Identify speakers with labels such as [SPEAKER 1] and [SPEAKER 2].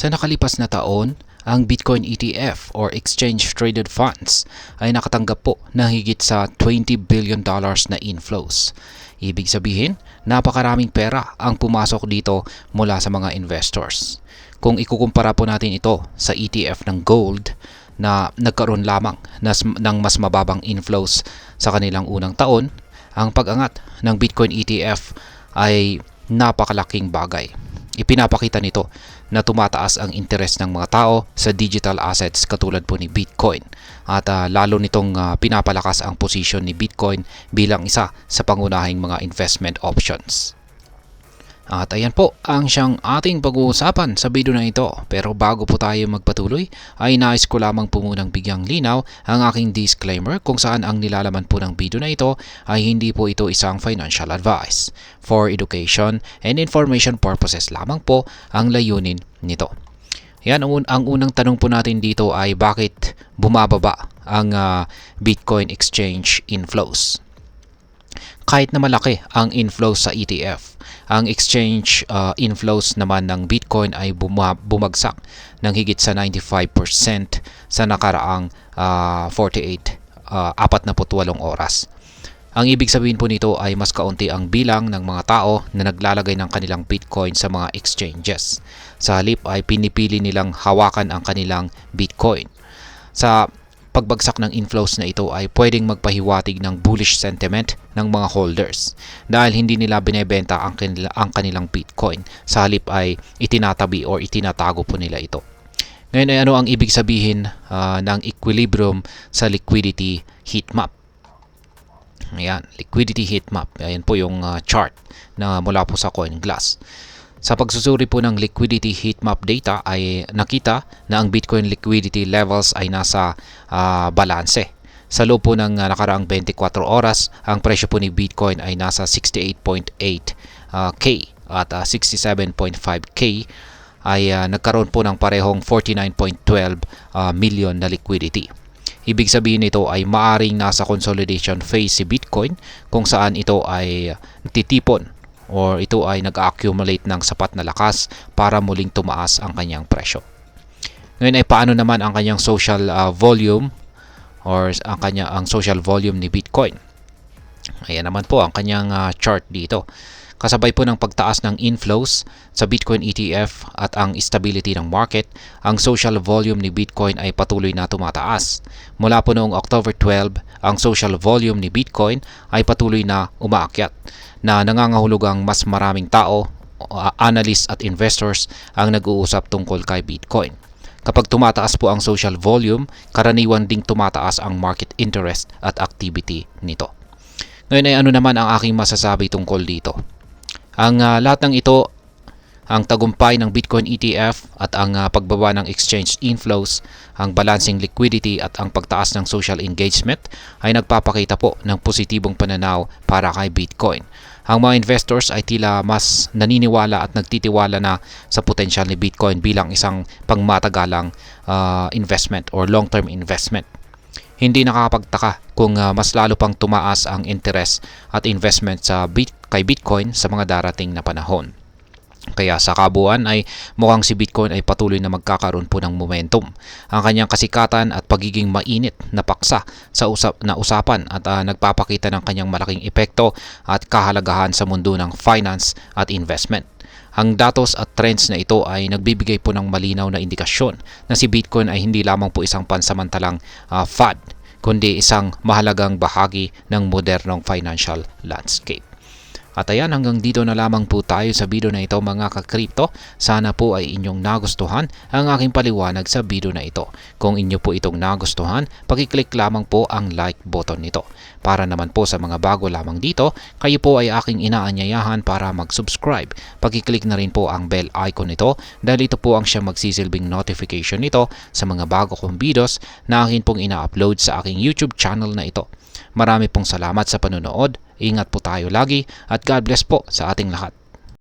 [SPEAKER 1] Sa nakalipas na taon, ang Bitcoin ETF or Exchange Traded Funds ay nakatanggap po ng higit sa $20 billion na inflows. Ibig sabihin, napakaraming pera ang pumasok dito mula sa mga investors. Kung ikukumpara po natin ito sa ETF ng gold na nagkaroon lamang ng mas mababang inflows sa kanilang unang taon, ang pag-angat ng Bitcoin ETF ay napakalaking bagay. Ipinapakita nito na tumataas ang interes ng mga tao sa digital assets katulad po ni Bitcoin at lalo nitong pinapalakas ang posisyon ni Bitcoin bilang isa sa pangunahing mga investment options. At ayan po ang siyang ating pag-uusapan sa video na ito. Pero bago po tayo magpatuloy ay nais ko lamang po munang bigyang linaw ang aking disclaimer kung saan ang nilalaman po ng video na ito ay hindi po ito isang financial advice. For education and information purposes lamang po ang layunin nito. Yan, ang unang tanong po natin dito ay bakit bumababa ang Bitcoin exchange inflows? Kahit na malaki ang inflows sa ETF, ang exchange inflows naman ng Bitcoin ay bumagsak ng higit sa 95% sa nakaraang 48 oras. Ang ibig sabihin po nito ay mas kaunti ang bilang ng mga tao na naglalagay ng kanilang Bitcoin sa mga exchanges. Sa halip ay pinipili nilang hawakan ang kanilang Bitcoin. Sa pagbagsak ng inflows na ito ay pwedeng magpahiwatig ng bullish sentiment ng mga holders dahil hindi nila binebenta ang kanilang Bitcoin. Sa halip ay itinatabi o itinatago po nila ito. Ngayon ay ano ang ibig sabihin ng equilibrium sa liquidity heat map? Ayan, liquidity heat map. Ayan po yung chart na mula po sa CoinGlass. Sa pagsusuri po ng liquidity heat map data ay nakita na ang Bitcoin liquidity levels ay nasa balanse. Sa loob po ng nakaraang 24 oras, ang presyo po ni Bitcoin ay nasa 68.8K at 67.5K ay nagkaroon po ng parehong 49.12 million na liquidity. Ibig sabihin nito ay maaring nasa consolidation phase si Bitcoin kung saan ito ay titipon or ito ay nag-accumulate ng sapat na lakas para muling tumaas ang kanyang presyo. Ngayon ay paano naman ang kanyang social volume or ang social volume ni Bitcoin? Ayan naman po ang kanyang chart dito. Kasabay po ng pagtaas ng inflows sa Bitcoin ETF at ang stability ng market, ang social volume ni Bitcoin ay patuloy na tumataas. Mula po noong October 12, ang social volume ni Bitcoin ay patuloy na umaakyat na nangangahulugang mas maraming tao, analysts at investors ang nag-uusap tungkol kay Bitcoin. Kapag tumataas po ang social volume, karaniwan ding tumataas ang market interest at activity nito. Ngayon ay ano naman ang aking masasabi tungkol dito? Ang lahat ng ito, ang tagumpay ng Bitcoin ETF at ang pagbaba ng exchange inflows, ang balancing liquidity at ang pagtaas ng social engagement ay nagpapakita po ng positibong pananaw para kay Bitcoin. Ang mga investors ay tila mas naniniwala at nagtitiwala na sa potensyal ni Bitcoin bilang isang pangmatagalang investment or long-term investment. Hindi nakakapagtaka kung mas lalo pang tumaas ang interest at investment kay Bitcoin sa mga darating na panahon. Kaya sa kabuuan ay mukhang si Bitcoin ay patuloy na magkakaroon po ng momentum. Ang kanyang kasikatan at pagiging mainit na paksa sa usapan at nagpapakita ng kanyang malaking epekto at kahalagahan sa mundo ng finance at investment. Ang datos at trends na ito ay nagbibigay po ng malinaw na indikasyon na si Bitcoin ay hindi lamang po isang pansamantalang fad, kundi isang mahalagang bahagi ng modernong financial landscape. At ayan, hanggang dito na lamang po tayo sa video na ito mga ka-crypto. Sana po ay inyong nagustuhan ang aking paliwanag sa video na ito. Kung inyo po itong nagustuhan, pakiclick lamang po ang like button nito. Para naman po sa mga bago lamang dito, kayo po ay aking inaanyayahan para mag-subscribe. Pakiclick na rin po ang bell icon nito dahil ito po ang siyang magsisilbing notification nito sa mga bago kong videos na akin pong ina-upload sa aking YouTube channel na ito. Marami pong salamat sa panonood. Ingat po tayo lagi at God bless po sa ating lahat.